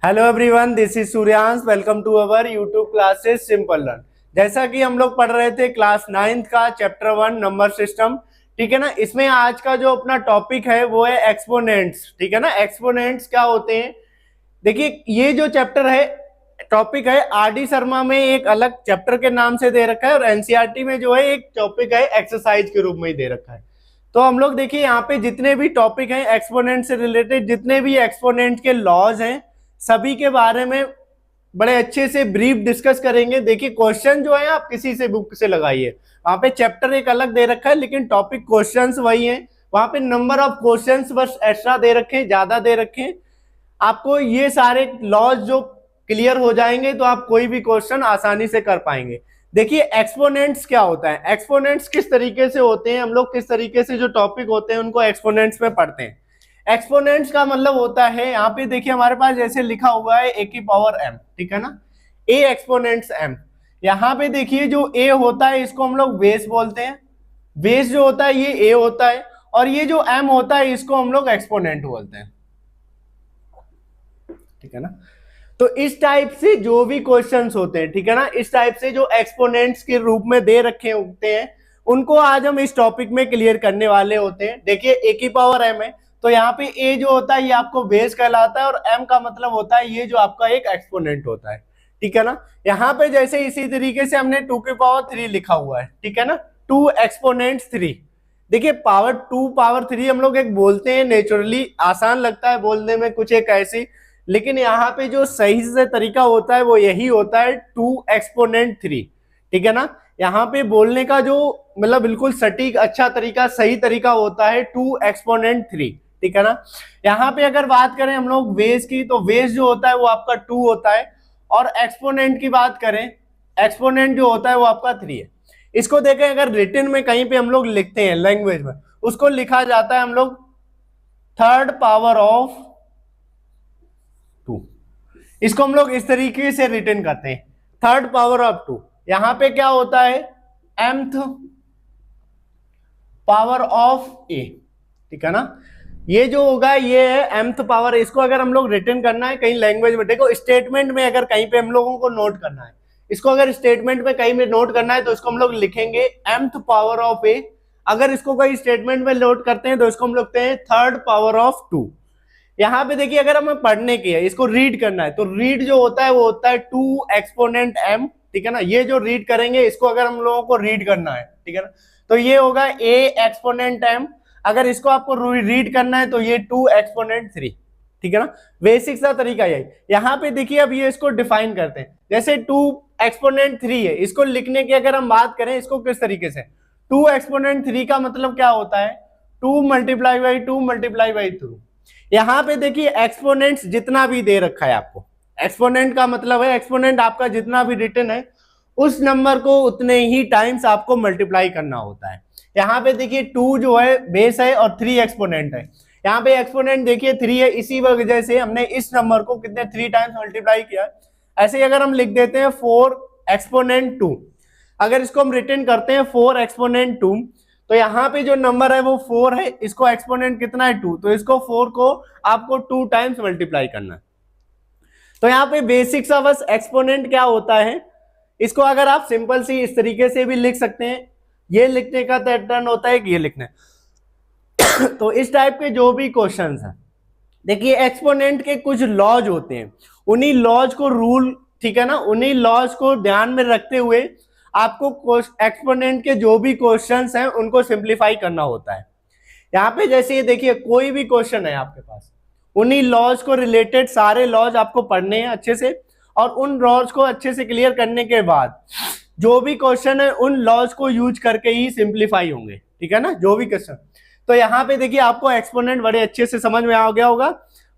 Hello everyone, this is Suryansh. Welcome to our YouTube classes Simple Learn. जैसा कि हम लोग पढ़ रहे थे क्लास 9th का चैप्टर 1 नंबर सिस्टम, ठीक है ना। इसमें आज का जो अपना टॉपिक है वो है एक्सपोनेंट्स, ठीक है ना। एक्सपोनेंट्स क्या होते हैं, देखिए ये जो चैप्टर है, टॉपिक है, आर डी शर्मा में एक अलग चैप्टर के नाम से दे रखा है और एनसीईआरटी में जो है एक टॉपिक है एक्सरसाइज के रूप में ही दे रखा है। तो हम लोग देखिए यहाँ पे जितने भी टॉपिक हैं एक्सपोनेंट से रिलेटेड, जितने भी एक्सपोनेंट के लॉज हैं, सभी के बारे में बड़े अच्छे से ब्रीफ डिस्कस करेंगे। देखिए क्वेश्चन जो है आप किसी से बुक से लगाइए, वहां पे चैप्टर एक अलग दे रखा है लेकिन टॉपिक क्वेश्चंस वही हैं। वहां पे नंबर ऑफ क्वेश्चंस बस एक्स्ट्रा दे रखे हैं, ज्यादा दे रखे हैं। आपको ये सारे लॉज जो क्लियर हो जाएंगे तो आप कोई भी क्वेश्चन आसानी से कर पाएंगे। देखिए एक्सपोनेंट्स क्या होता है, एक्सपोनेंट्स किस तरीके से होते हैं, हम लोग किस तरीके से जो टॉपिक होते हैं उनको एक्सपोनेंट्स में पढ़ते हैं। एक्सपोनेंट्स का मतलब होता है, यहाँ पे देखिए हमारे पास जैसे लिखा हुआ है ए की पावर m, ठीक है ना, ए एक्सपोनेंट्स m। यहाँ पे देखिए जो a होता है इसको हम लोग बेस बोलते हैं, बेस जो होता है ये a होता है, और ये जो m होता है इसको हम लोग एक्सपोनेंट बोलते हैं, ठीक है ना। तो इस टाइप से जो भी क्वेश्चंस होते हैं, ठीक है ना, इस टाइप से जो एक्सपोनेंट्स के रूप में दे रखे होते हैं उनको आज हम इस टॉपिक में क्लियर करने वाले होते हैं। देखिए ए की पावर m है, तो यहाँ पे ए जो होता है ये आपको बेस कहलाता है और m का मतलब होता है ये जो आपका एक एक्सपोनेंट होता है, ठीक है ना। यहाँ पे जैसे इसी तरीके से हमने 2 की पावर 3 लिखा हुआ है, ठीक है ना, 2 एक्सपोनेंट्स 3। देखिए पावर 2 पावर 3 हम लोग एक बोलते हैं, नेचुरली आसान लगता है बोलने में कुछ एक ऐसी, लेकिन यहाँ पे जो सही से तरीका होता है वो यही होता है 2 एक्सपोनेंट 3, ठीक है ना। यहाँ पे बोलने का जो मतलब बिल्कुल सटीक अच्छा तरीका सही तरीका होता है 2 एक्सपोनेंट 3, ठीक है ना। यहाँ पे अगर बात करें हम लोग वेज की, तो वेज जो होता है वो आपका 2 होता है, और एक्सपोनेंट की बात करें, एक्सपोनेंट जो होता है वो आपका 3 है। इसको देखें अगर रिटन में कहीं पे हम लोग लिखते हैं लैंग्वेज में, उसको लिखा जाता है हम लोग थर्ड पावर ऑफ 2। इसको हम लोग इस तरीके से रिटर्न करते हैं, थर्ड पावर ऑफ 2। यहां पे क्या होता है, mth पावर ऑफ a, ठीक है ना। ये जो होगा ये है mth पावर। इसको अगर हम लोग रिटर्न करना है कहीं लैंग्वेज में, देखो स्टेटमेंट में अगर कहीं पे हम लोगों को नोट करना है, इसको अगर स्टेटमेंट में कहीं में नोट करना है तो इसको हम लोग लिखेंगे mth पावर ऑफ a। अगर इसको कोई स्टेटमेंट में नोट करते हैं तो इसको हम लिखते हैं थर्ड पावर ऑफ 2। यहाँ पे देखिए अगर हमें पढ़ने की है, इसको रीड करना है, तो रीड जो होता है वो होता है 2 एक्सपोनेंट m, ठीक है ना। ये जो रीड करेंगे इसको अगर हम लोगों को रीड करना है, ठीक है ना, तो ये होगा a एक्सपोनेंट m। अगर इसको आपको रीड करना है तो ये 2 एक्सपोनेंट 3, ठीक है ना। बेसिक सा तरीका यही। यहाँ पे देखिए अब ये इसको डिफाइन करते हैं, जैसे 2 एक्सपोनेंट 3 है, इसको लिखने की अगर हम बात करें इसको किस तरीके से, 2 एक्सपोनेंट 3 का मतलब क्या होता है, 2 मल्टीप्लाई बाई 2 मल्टीप्लाई बाई 2। यहां पे देखिए एक्सपोनेंट्स जितना भी दे रखा है आपको, एक्सपोनेंट का मतलब है एक्सपोनेंट आपका जितना भी रिटर्न है उस नंबर को उतने ही टाइम्स आपको मल्टीप्लाई करना होता है। यहाँ पे देखिए 2 जो है बेस है और 3 एक्सपोनेंट है। यहाँ पे एक्सपोनेंट देखिए 3 है, इसी वजह से हमने इस नंबर को कितने 3 टाइम्स मल्टीप्लाई किया। ऐसे ही अगर हम लिख देते हैं 4 एक्सपोनेंट 2, अगर इसको हम रिटर्न करते हैं 4 एक्सपोनेंट 2, तो यहाँ पे जो नंबर है वो 4 है, इसको एक्सपोनेंट कितना है 2, तो इसको 4 को आपको 2 टाइम्स मल्टीप्लाई करना है। तो यहाँ पे बेसिक सा बस एक्सपोनेंट क्या होता है, इसको अगर आप सिंपल सी इस तरीके से भी लिख सकते हैं, ये लिखने का पैटर्न होता है कि ये लिखना है। तो इस टाइप के जो भी क्वेश्चंस हैं, देखिए एक्सपोनेंट के कुछ लॉज होते हैं, उन्हीं लॉज को रूल, ठीक है ना, उन्हीं लॉज को ध्यान में रखते हुए आपको एक्सपोनेंट के जो भी क्वेश्चंस हैं उनको सिंप्लीफाई करना होता है। यहाँ पे जैसे ये देखिए कोई भी क्वेश्चन है आपके पास, उन्हीं लॉज को रिलेटेड सारे लॉज आपको पढ़ने हैं अच्छे से, और उन लॉज को अच्छे से क्लियर करने के बाद जो भी क्वेश्चन है उन लॉज को यूज करके ही सिंप्लीफाई होंगे, ठीक है ना, जो भी क्वेश्चन। तो यहाँ पे देखिए आपको एक्सपोनेंट बड़े अच्छे से समझ में आ गया होगा।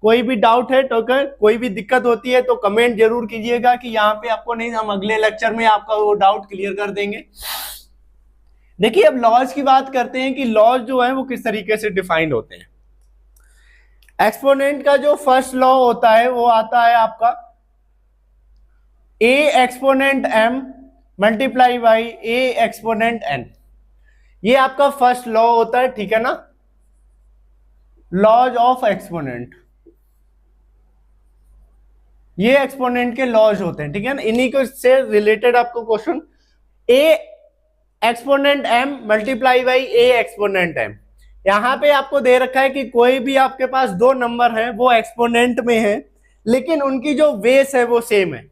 कोई भी डाउट है तो कोई भी दिक्कत होती है तो कमेंट जरूर कीजिएगा कि यहाँ पे आपको नहीं, हम अगले लेक्चर में आपका वो डाउट क्लियर कर देंगे। देखिए अब लॉज की बात करते हैं कि लॉज जो है वो किस तरीके से डिफाइंड होते हैं। एक्सपोनेंट का जो फर्स्ट लॉ होता है वो आता है आपका a exponent m multiply by a exponent n। ये आपका फर्स्ट लॉ होता है, ठीक है ना, लॉज ऑफ एक्सपोनेंट। ये एक्सपोनेंट के लॉज होते हैं, ठीक है ना, इन्हीं को से रिलेटेड आपको question a exponent m multiply by A exponent m. यहां पे आपको दे रखा है कि कोई भी आपके पास दो नंबर है वो एक्सपोनेंट में है, लेकिन उनकी जो बेस है वो सेम है।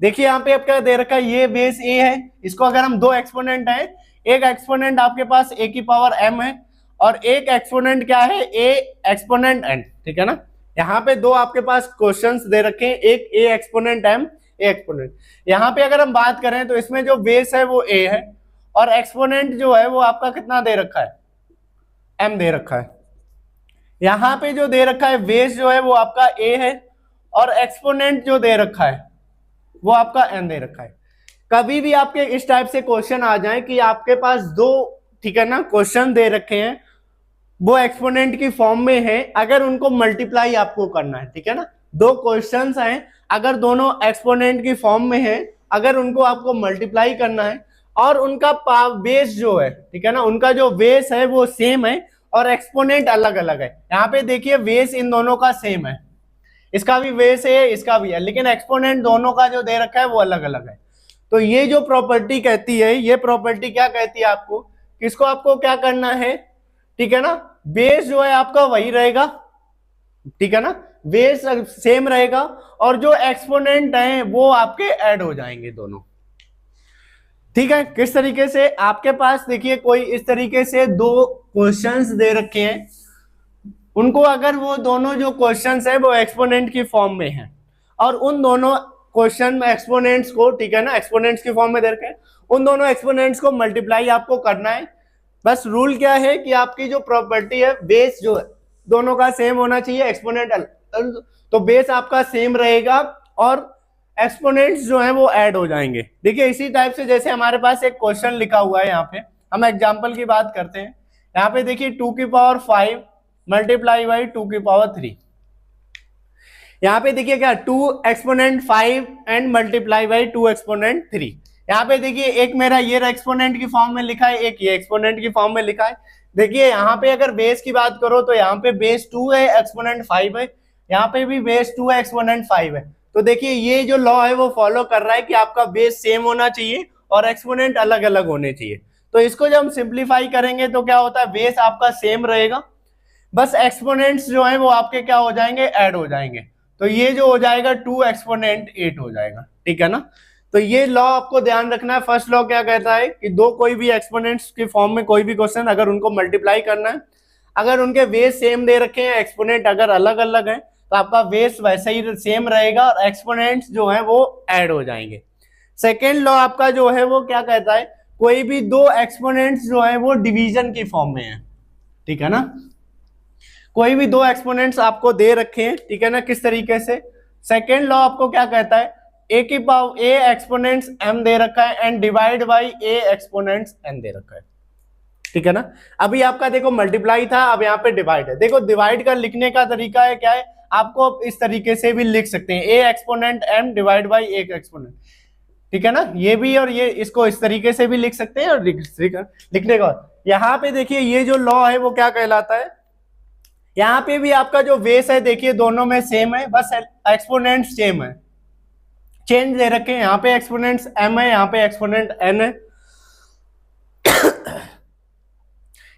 देखिए यहाँ पे आपका दे रखा है ये बेस ए है, इसको अगर हम दो एक्सपोनेंट है, एक एक्सपोनेंट आपके पास ए की पावर एम है और एक एक्सपोनेंट क्या है ए एक्सपोनेंट एन, ठीक है ना। यहाँ पे दो आपके पास क्वेश्चंस दे रखे हैं, एक ए एक्सपोनेंट एम, ए एक्सपोनेंट। यहाँ पे अगर हम बात करें तो इसमें जो बेस है वो ए है और एक्सपोनेंट जो है वो आपका कितना दे रखा है, एम दे रखा है। यहाँ पे जो दे रखा है बेस जो है वो आपका ए है और एक्सपोनेंट जो दे रखा है वो आपका एन दे रखा है। कभी भी आपके इस टाइप से क्वेश्चन आ जाए कि आपके पास दो, ठीक है ना, क्वेश्चन दे रखे हैं, वो एक्सपोनेंट की फॉर्म में है, अगर उनको मल्टीप्लाई आपको करना है, ठीक है ना, दो क्वेश्चंस हैं, अगर दोनों एक्सपोनेंट की फॉर्म में है, अगर उनको आपको मल्टीप्लाई करना है और उनका बेस जो है, ठीक है ना, उनका जो बेस है वो सेम है और एक्सपोनेंट अलग अलग है। यहाँ पे देखिए बेस इन दोनों का सेम है, इसका भी बेस है इसका भी है, लेकिन एक्सपोनेंट दोनों का जो दे रखा है वो अलग अलग है। तो ये जो प्रॉपर्टी कहती है, ये प्रॉपर्टी क्या कहती है आपको, किसको आपको क्या करना है, ठीक है ना, बेस जो है आपका वही रहेगा, ठीक है ना, बेस सेम रहेगा और जो एक्सपोनेंट है वो आपके ऐड हो जाएंगे दोनों, ठीक है। किस तरीके से आपके पास देखिए कोई इस तरीके से दो क्वेश्चंस दे रखे हैं, उनको अगर वो दोनों जो क्वेश्चंस है वो एक्सपोनेंट की फॉर्म में है और उन दोनों क्वेश्चन में एक्सपोनेंट्स को, ठीक है ना, एक्सपोनेंट्स की फॉर्म में दे रखे हैं, उन दोनों एक्सपोनेंट्स को मल्टीप्लाई आपको करना है। बस रूल क्या है कि आपकी जो प्रॉपर्टी है बेस जो है दोनों का सेम होना चाहिए, एक्सपोनेंट तो बेस आपका सेम रहेगा और एक्सपोनेंट्स जो है वो ऐड हो जाएंगे। देखिए इसी टाइप से जैसे हमारे पास एक क्वेश्चन लिखा हुआ है, यहाँ पे हम एग्जांपल की बात करते हैं। यहाँ पे देखिए 2 की पावर 5 मल्टीप्लाई बाई 2 की पावर 3। यहाँ पे देखिए क्या 2 exponent 5 and multiply by 2 exponent 3। यहाँ पे देखिए एक मेरा ये एक्सपोनेंट की फॉर्म में लिखा है, एक ये एक्सपोनेंट की फॉर्म में लिखा है। देखिए यहाँ पे अगर बेस की बात करो तो यहाँ पे बेस 2 है, एक्सपोनेंट 5 है, यहाँ पे भी बेस 2 है, एक्सपोनेंट 5 है। तो देखिए ये जो लॉ है वो फॉलो कर रहा है कि आपका बेस सेम होना चाहिए और एक्सपोनेंट अलग अलग होने चाहिए। तो इसको जब हम सिंप्लीफाई करेंगे तो क्या होता है, बेस आपका सेम रहेगा, बस एक्सपोनेंट्स जो है वो आपके क्या हो जाएंगे, ऐड हो जाएंगे। तो ये जो हो जाएगा 2 एक्सपोनेंट 8 हो जाएगा, ठीक है ना। तो ये लॉ आपको ध्यान रखना है। फर्स्ट लॉ क्या कहता है कि दो कोई भी एक्सपोनेंट्स की फॉर्म में कोई भी क्वेश्चन अगर उनको मल्टीप्लाई करना है, अगर उनके बेस सेम दे रखे हैं, एक्सपोनेंट अगर अलग अलग है तो आपका बेस वैसे ही सेम रहेगा और एक्सपोनेंट्स जो है वो ऐड हो जाएंगे। सेकेंड लॉ आपका जो है वो क्या कहता है, कोई भी दो एक्सपोनेंट्स जो है वो डिवीजन की फॉर्म में है, ठीक है ना, कोई भी दो एक्सपोनेंट्स आपको दे रखे हैं, ठीक है ना, किस तरीके से। सेकेंड लॉ आपको क्या कहता है, ए की पावर ए एक्सपोनेंट्स एम दे रखा है and divide by A exponents N दे रखा है, ठीक है ना। अभी आपका देखो मल्टीप्लाई था, अब यहाँ पे डिवाइड है। देखो डिवाइड का लिखने का तरीका है क्या है, आपको इस तरीके से भी लिख सकते हैं, A exponent M divide by A exponent, ठीक है ना, ये भी और ये इसको इस तरीके से भी लिख सकते हैं। और लिखने का यहाँ पे देखिए ये जो लॉ है वो क्या कहलाता है, यहाँ पे भी आपका जो बेस है देखिए दोनों में सेम है, बस एक्सपोनेंट सेम है, चेंज दे रखे हैं, यहाँ पे एक्सपोनेंट्स एम है, यहाँ पे एक्सपोनेंट एन है।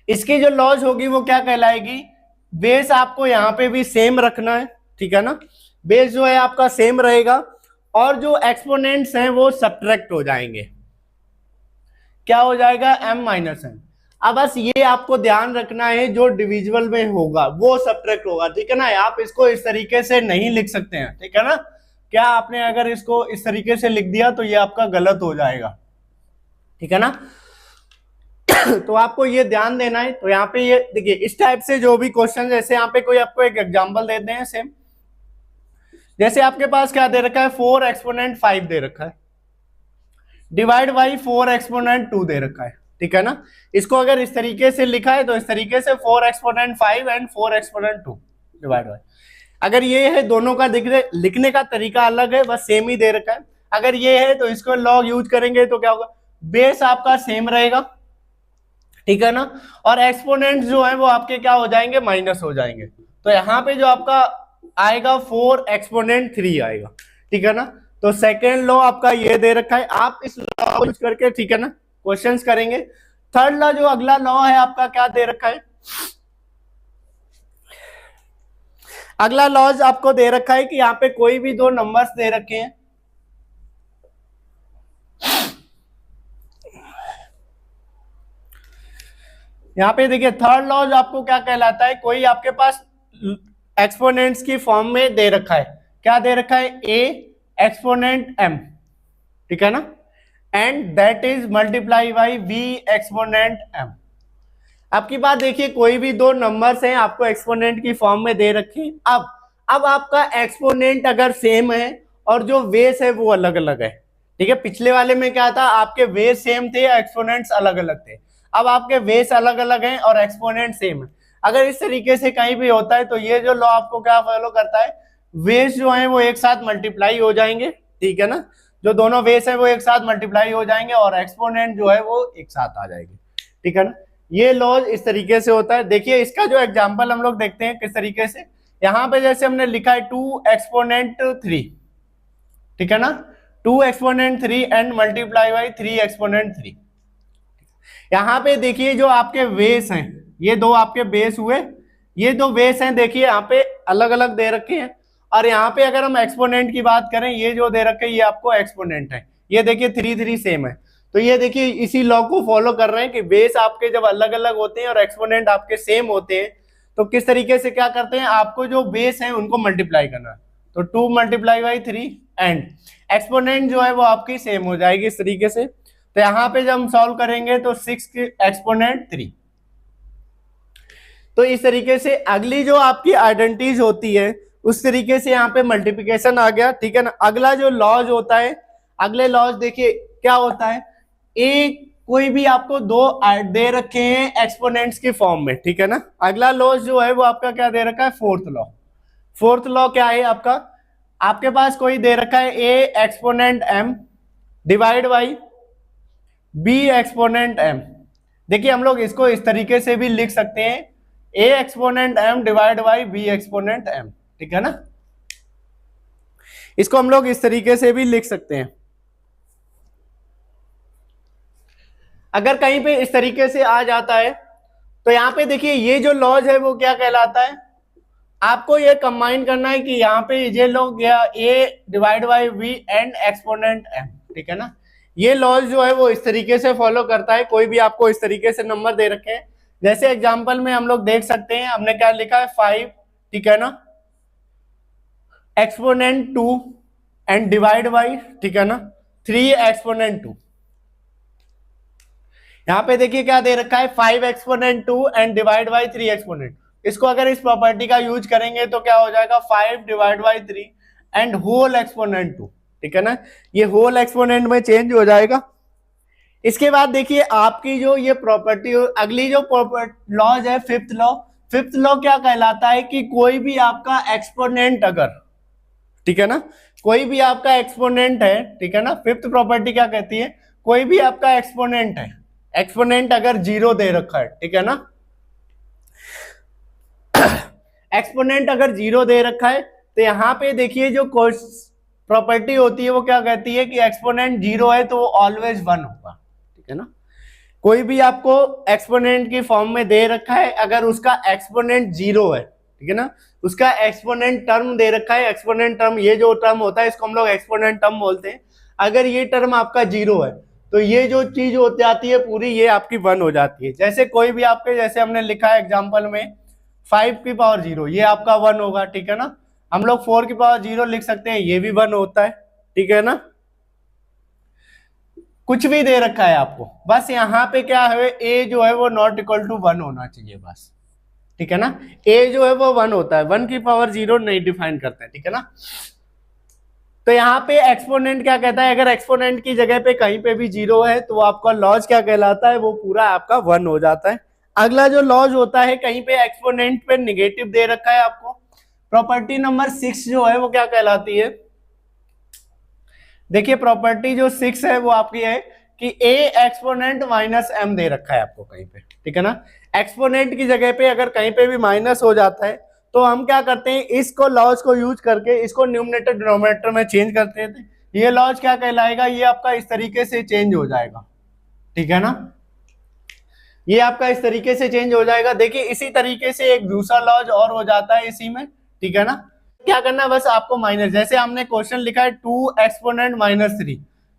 इसकी जो लॉज होगी वो क्या कहलाएगी, बेस आपको यहाँ पे भी सेम रखना है, ठीक है ना, बेस जो है आपका सेम रहेगा और जो एक्सपोनेंट्स हैं वो सब्ट्रैक्ट हो जाएंगे, क्या हो जाएगा, m माइनस एन। अब बस ये आपको ध्यान रखना है जो डिविजिबल में होगा वो सब्ट्रैक्ट होगा, ठीक है ना। आप इसको इस तरीके से नहीं लिख सकते हैं, ठीक है ना, क्या आपने अगर इसको इस तरीके से लिख दिया तो ये आपका गलत हो जाएगा, ठीक है ना। तो आपको ये ध्यान देना है। तो यहाँ पे ये देखिए इस टाइप से जो भी क्वेश्चन, जैसे यहाँ पे कोई आपको एक एग्जांपल देते हैं सेम, जैसे आपके पास क्या दे रखा है, 4 एक्सपोनेंट 5 दे रखा है डिवाइड बाई 4 एक्सपोनेंट 2 दे रखा है, ठीक है ना। इसको अगर इस तरीके से लिखा है तो इस तरीके से 4 exponent 5 and 4 exponent 2 divide by, अगर ये है दोनों का लिखने का तरीका अलग है, बस सेम ही दे रखा है। अगर ये है तो इसको लॉग यूज करेंगे तो क्या होगा, बेस आपका सेम रहेगा, ठीक है ना, और एक्सपोनेंट्स जो है वो आपके क्या हो जाएंगे, माइनस हो जाएंगे। तो यहाँ पे जो आपका आएगा 4 एक्सपोनेंट 3 आएगा, ठीक है ना। तो सेकेंड लॉ आपका ये दे रखा है, आप इस लॉ को यूज करके, ठीक है ना, क्वेश्चंस करेंगे। थर्ड लॉ जो अगला लॉ है आपका क्या दे रखा है, अगला लॉज आपको दे रखा है कि यहाँ पे कोई भी दो नंबर्स दे रखे हैं, यहाँ पे देखिए थर्ड लॉज आपको क्या कहलाता है, कोई आपके पास एक्सपोनेंट्स की फॉर्म में दे रखा है, क्या दे रखा है, ए एक्सपोनेंट एम, ठीक है ना, and that is multiply by B exponent m. आपकी बात देखिए, कोई भी दो नंबर्स हैं आपको एक्सपोनेंट की फॉर्म में दे रखे हैं। अब आपका एक्सपोनेंट अगर सेम है और जो बेस है वो अलग अलग है, ठीक है, पिछले वाले में क्या था, आपके बेस सेम थे, एक्सपोनेंट्स अलग अलग थे। अब आपके बेस अलग अलग हैं और एक्सपोनेंट सेम है। अगर इस तरीके से कहीं भी होता है तो ये जो लॉ आपको क्या फॉलो करता है, बेस जो है वो एक साथ मल्टीप्लाई हो जाएंगे, ठीक है ना, जो दोनों बेस है वो एक साथ मल्टीप्लाई हो जाएंगे और एक्सपोनेंट जो है वो एक साथ आ जाएंगे, ठीक है ना। ये लॉज इस तरीके से होता है। देखिए इसका जो एग्जांपल हम लोग देखते हैं किस तरीके से, यहां पे जैसे हमने लिखा है 2 एक्सपोनेंट 3, ठीक है ना, 2 exponent 3 and multiply by 3 exponent 3। यहां पे देखिए जो आपके बेस हैं, ये दो आपके बेस हुए, ये दो बेस हैं, देखिए यहाँ पे अलग अलग दे रखे हैं। और यहाँ पे अगर हम एक्सपोनेंट की बात करें, ये जो दे रखे हैं ये आपको एक्सपोनेंट है, ये देखिए 3 3 सेम है। तो ये देखिए इसी लॉ को फॉलो कर रहे हैं कि बेस आपके जब अलग अलग होते हैं और एक्सपोनेंट आपके सेम होते हैं तो किस तरीके से क्या करते हैं, आपको जो बेस है उनको मल्टीप्लाई करना है। तो 2 मल्टीप्लाई बाई 3 एंड एक्सपोनेंट जो है वो आपकी सेम हो जाएगी इस तरीके से। तो यहां पे जब हम सॉल्व करेंगे तो 6 एक्सपोनेंट 3। तो इस तरीके से अगली जो आपकी आइडेंटिटीज होती है उस तरीके से यहाँ पे मल्टीप्लिकेशन आ गया, ठीक है ना। अगला जो लॉज होता है, अगले लॉज देखिए क्या होता है, एक कोई भी आपको दो दे रखे हैं एक्सपोनेंट्स की फॉर्म में, ठीक है ना। अगला लॉज जो है वो आपका क्या दे रखा है, फोर्थ लॉ। फोर्थ लॉ क्या है आपका, आपके पास कोई दे रखा है A exponent M divide by B exponent M. देखिए हम लोग इसको इस तरीके से भी लिख सकते हैं, A exponent M divide by B exponent M, ठीक है ना, इसको हम लोग इस तरीके से भी लिख सकते हैं। अगर कहीं पे इस तरीके से आ जाता है तो यहाँ पे देखिए ये जो लॉज है वो क्या कहलाता है, आपको ये कंबाइन करना है कि यहाँ पे ये लोग गया A divide by B and exponent M, ठीक है ना। ये लॉज जो है वो इस तरीके से फॉलो करता है, कोई भी आपको इस तरीके से नंबर दे रखे हैं, जैसे एग्जांपल में हम लोग देख सकते हैं, हमने क्या लिखा है 5, ठीक है ना, एक्सपोनेंट 2 एंड डिवाइड बाई, ठीक है ना, 3 एक्सपोनेंट 2। यहाँ पे देखिए क्या दे रखा है, 5 exponent 2 and divide by 3 exponent. इसको अगर इस प्रॉपर्टी का यूज करेंगे तो क्या हो जाएगा, 5 divide by 3 and whole exponent 2, ठीक है ना, ये होल एक्सपोनेंट में चेंज हो जाएगा। इसके बाद देखिए आपकी जो ये प्रॉपर्टी, अगली जो लॉज है फिफ्थ लॉ, फिफ्थ लॉ क्या कहलाता है कि कोई भी आपका एक्सपोनेंट अगर, ठीक है ना, कोई भी आपका एक्सपोनेंट है, ठीक है ना, फिफ्थ प्रॉपर्टी क्या कहती है, कोई भी आपका एक्सपोनेंट है, एक्सपोनेंट अगर 0 दे रखा है, ठीक है ना, एक्सपोनेंट अगर 0 दे रखा है तो यहां पे देखिए जो प्रॉपर्टी होती है वो क्या कहती है कि एक्सपोनेंट 0 है तो वो ऑलवेज 1 होगा, ठीक है ना। कोई भी आपको एक्सपोनेंट की फॉर्म में दे रखा है, अगर उसका एक्सपोनेंट 0 है, ठीक है ना, उसका एक्सपोनेंट टर्म दे रखा है, एक्सपोनेंट टर्म, ये जो टर्म होता है इसको हम लोग एक्सपोनेंट टर्म बोलते हैं। अगर ये टर्म आपका 0 है तो ये जो चीज हो जाती है पूरी, ये आपकी 1 हो जाती है। जैसे कोई भी आपके, जैसे हमने लिखा है एग्जाम्पल में 5 की पावर 0, ये आपका 1 होगा, ठीक है ना। हम लोग 4 की पावर 0 लिख सकते हैं, ये भी 1 होता है, ठीक है ना। कुछ भी दे रखा है आपको, बस यहाँ पे क्या है, ए जो है वो नॉट इक्वल टू 1 होना चाहिए बस, ठीक है ना। ए जो है वो 1 होता है, 1 की पावर 0 नहीं डिफाइन करता है, ठीक है ना। तो यहाँ पे एक्सपोनेंट क्या कहता है, अगर एक्सपोनेंट की जगह पे कहीं पे भी 0 है तो आपका लॉज क्या कहलाता है, वो पूरा आपका 1 हो जाता है। अगला जो लॉज होता है, कहीं पे एक्सपोनेंट पे नेगेटिव दे रखा है आपको, प्रॉपर्टी नंबर 6 जो है वो क्या कहलाती है, देखिए प्रॉपर्टी जो 6 है वो आपकी है कि ए एक्सपोनेंट माइनस एम दे रखा है आपको कहीं पे, ठीक है ना। एक्सपोनेंट की जगह पे अगर कहीं पे भी माइनस हो जाता है तो हम क्या करते हैं, इसको लॉज को यूज करके इसको न्यूमरेटर डिनोमिनेटर में चेंज करते थे। ये लॉज क्या कहलाएगा, ये आपका इस तरीके से चेंज हो जाएगा, ठीक है ना, ये आपका इस तरीके से चेंज हो जाएगा। देखिए इसी तरीके से एक दूसरा लॉज और हो जाता है इसी में, ठीक है ना। क्या करना है, बस आपको माइनस, जैसे हमने क्वेश्चन लिखा है 2 एक्सपोनेंट -3,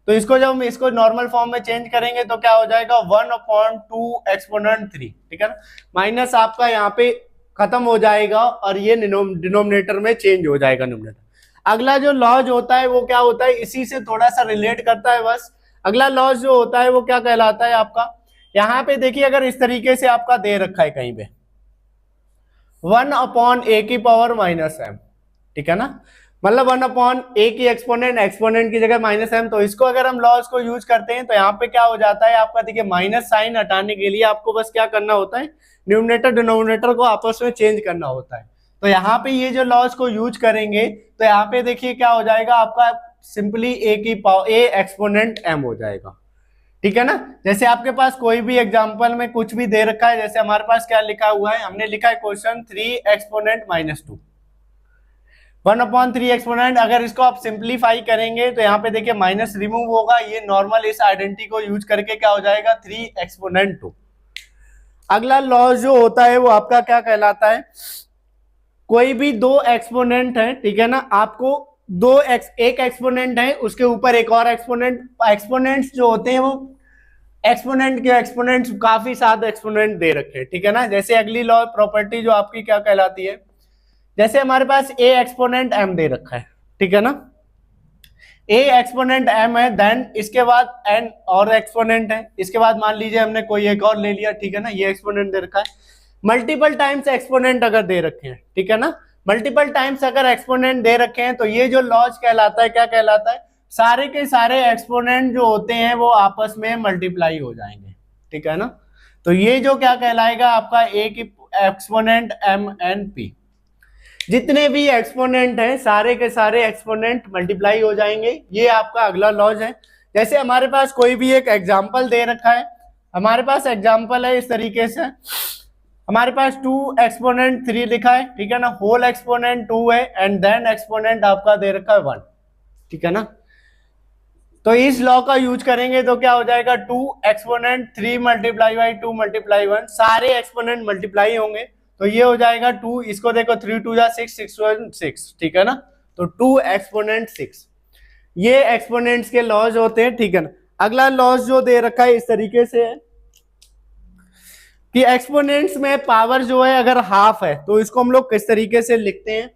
तो इसको जब हम इसको नॉर्मल फॉर्म में चेंज करेंगे तो क्या हो जाएगा 1/2 एक्सपोनेंट 3, ठीक है ना। माइनस आपका यहाँ पे खत्म हो जाएगा और ये डिनोमिनेटर में चेंज हो जाएगा न्यूमरेटर। अगला जो लॉज होता है वो क्या होता है, इसी से थोड़ा सा रिलेट करता है बस। अगला लॉज जो होता है वो क्या कहलाता है आपका, यहाँ पे देखिए अगर इस तरीके से आपका दे रखा है कहीं पे 1/a की पावर -m, ठीक है ना, मतलब 1/a की एक्सपोनेंट की जगह -m, तो इसको अगर हम लॉज को यूज करते हैं तो यहाँ पे क्या हो जाता है आपका, देखिए माइनस साइन हटाने के लिए आपको बस क्या करना होता है, न्यूमरेटर डिनोमिनेटर को आपस में चेंज करना होता है। तो यहाँ पे ये जो लॉज को यूज करेंगे तो यहाँ पे देखिए क्या हो जाएगा आपका, सिंपली a की पावर a एक्सपोनेंट m हो जाएगा, ठीक है ना। जैसे आपके पास कोई भी एग्जांपल में कुछ भी दे रखा है, जैसे हमारे पास क्या लिखा हुआ है, हमने लिखा है क्वेश्चन 3 एक्सपोनेंट -2, 1/3 एक्सपोनेंट। अगर इसको आप सिंप्लीफाई करेंगे तो यहाँ पे देखिए माइनस रिमूव होगा, ये नॉर्मल इस आइडेंटिटी को यूज करके क्या हो जाएगा 3 एक्सपोनेंट 2। अगला लॉ जो होता है वो आपका क्या कहलाता है, कोई भी दो एक्सपोनेंट है, ठीक है ना, आपको एक एक्सपोनेंट है उसके ऊपर एक और एक्सपोनेंट, एक्सपोनेंट्स जो होते हैं वो एक्सपोनेंट के एक्सपोनेंट्स काफी सारे एक्सपोनेंट दे रखे हैं, ठीक है ना। जैसे अगली लॉ प्रॉपर्टी जो आपकी क्या कहलाती है, जैसे हमारे पास a एक्सपोनेंट m दे रखा है, ठीक है ना, a एक्सपोनेंट m है, देन इसके बाद n और एक्सपोनेंट है, इसके बाद मान लीजिए हमने कोई एक और ले लिया, ठीक है ना, ये एक्सपोनेंट दे रखा है। मल्टीपल टाइम्स एक्सपोनेंट अगर दे रखे हैं, ठीक है ना, मल्टीपल टाइम्स अगर एक्सपोनेंट दे रखे हैं तो ये जो लॉज कहलाता है क्या कहलाता है, सारे के सारे एक्सपोनेंट जो होते हैं वो आपस में मल्टीप्लाई हो जाएंगे, ठीक है ना। तो ये जो क्या कहलाएगा आपका a की एक्सपोनेंट m n p, जितने भी एक्सपोनेंट हैं सारे के सारे एक्सपोनेंट मल्टीप्लाई हो जाएंगे, ये आपका अगला लॉज है। जैसे हमारे पास कोई भी एक एग्जांपल दे रखा है, हमारे पास एग्जांपल है इस तरीके से, हमारे पास 2 एक्सपोनेंट 3 लिखा है, ठीक है ना, होल एक्सपोनेंट 2 है एंड देन एक्सपोनेंट आपका दे रखा है 1, ठीक है ना। तो इस लॉ का यूज करेंगे तो क्या हो जाएगा 2 एक्सपोनेंट 3 मल्टीप्लाई बाई 2 मल्टीप्लाई 1, सारे एक्सपोनेंट मल्टीप्लाई होंगे तो ये हो जाएगा 2, इसको देखो 3 2 6 6 1 6, ठीक है ना, तो 2 एक्सपोनेंट 6, ये एक्सपोनेंट्स के लॉज होते हैं, ठीक है ना। अगला लॉज जो दे रखा है इस तरीके से है कि एक्सपोनेंट्स में पावर जो है अगर हाफ है तो इसको हम लोग किस तरीके से लिखते हैं,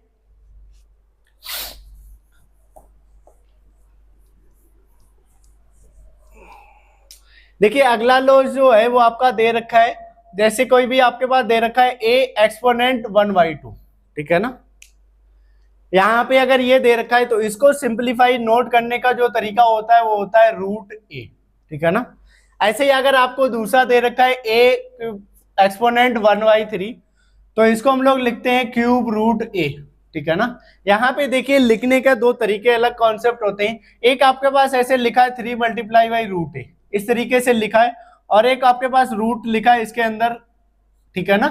देखिए अगला लॉज जो है वो आपका दे रखा है, जैसे कोई भी आपके पास दे रखा है a एक्सपोनेंट 1/2, ठीक है ना, यहां पे अगर ये दे रखा है तो इसको सिंप्लीफाई नोट करने का जो तरीका होता है वो होता है √a, ठीक है ना। ऐसे ही अगर आपको दूसरा दे रखा है a एक्सपोनेंट 1/3 तो इसको हम लोग लिखते हैं √a, ठीक है ना। यहाँ पे देखिए लिखने का दो तरीके अलग कॉन्सेप्ट होते हैं, एक आपके पास ऐसे लिखा है 3 मल्टीप्लाई बाई √a, इस तरीके से लिखा है, और एक आपके पास रूट लिखा है इसके अंदर, ठीक है ना,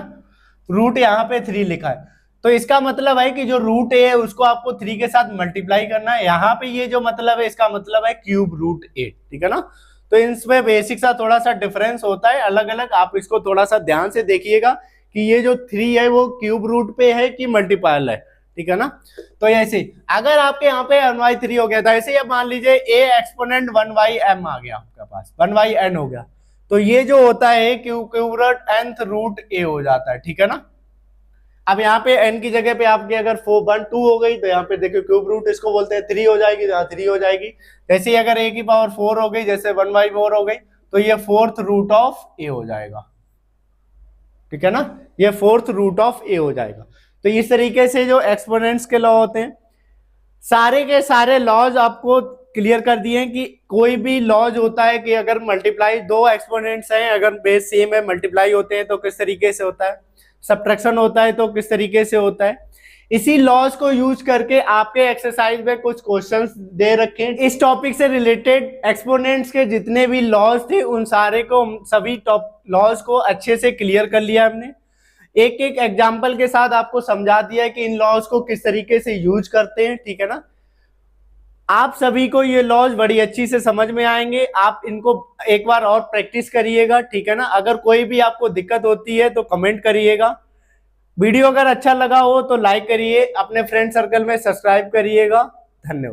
रूट यहाँ पे 3 लिखा है, तो इसका मतलब है कि जो √a है उसको आपको 3 के साथ मल्टीप्लाई करना है। यहाँ पे ये जो मतलब है इसका मतलब है √a, ठीक है ना। तो इसमें बेसिक सा थोड़ा सा डिफरेंस होता है अलग अलग, आप इसको थोड़ा सा ध्यान से देखिएगा कि ये जो 3 है वो क्यूब रूट पे है कि मल्टीपायल है, ठीक है ना। तो ऐसे अगर आपके यहाँ पे 1/3 हो गया था, ऐसे अब मान लीजिए a एक्सपोनेंट 1/m आ गया आपके पास, 1/n हो गया, तो ये जो होता है cube root nth root a हो जाता है, ठीक है ना। अब यहाँ पे n की जगह पे आपकी अगर 2 हो गई तो यहाँ पे देखिए क्यूब रूट इसको बोलते हैं 3 हो जाएगी, यहाँ 3 हो जाएगी। जैसे ही अगर a की पावर 4 हो गई, जैसे 1/4 हो गई, तो ये 4th रूट ऑफ a हो जाएगा, ठीक है ना, ये 4th रूट ऑफ a हो जाएगा। तो इस तरीके से जो एक्सपोनेंट्स के लॉ होते हैं, सारे के सारे लॉज आपको क्लियर कर दिए कि कोई भी लॉज होता है कि अगर मल्टीप्लाई दो एक्सपोनेंट्स हैं, अगर बेस सेम है, मल्टीप्लाई होते हैं तो किस तरीके से होता है, सब्ट्रैक्शन होता है तो किस तरीके से होता है। इसी लॉज को यूज करके आपके एक्सरसाइज में कुछ क्वेश्चंस दे रखे हैं, इस टॉपिक से रिलेटेड एक्सपोनेंट्स के जितने भी लॉज थे उन सारे को, सभी टॉप लॉज को अच्छे से क्लियर कर लिया हमने। एक एक एग्जाम्पल के साथ आपको समझा दिया है कि इन लॉज को किस तरीके से यूज करते हैं, ठीक है ना। आप सभी को ये लॉज बड़ी अच्छी से समझ में आएंगे, आप इनको एक बार और प्रैक्टिस करिएगा, ठीक है ना। अगर कोई भी आपको दिक्कत होती है तो कमेंट करिएगा। वीडियो अगर अच्छा लगा हो तो लाइक करिए, अपने फ्रेंड सर्कल में सब्सक्राइब करिएगा। धन्यवाद।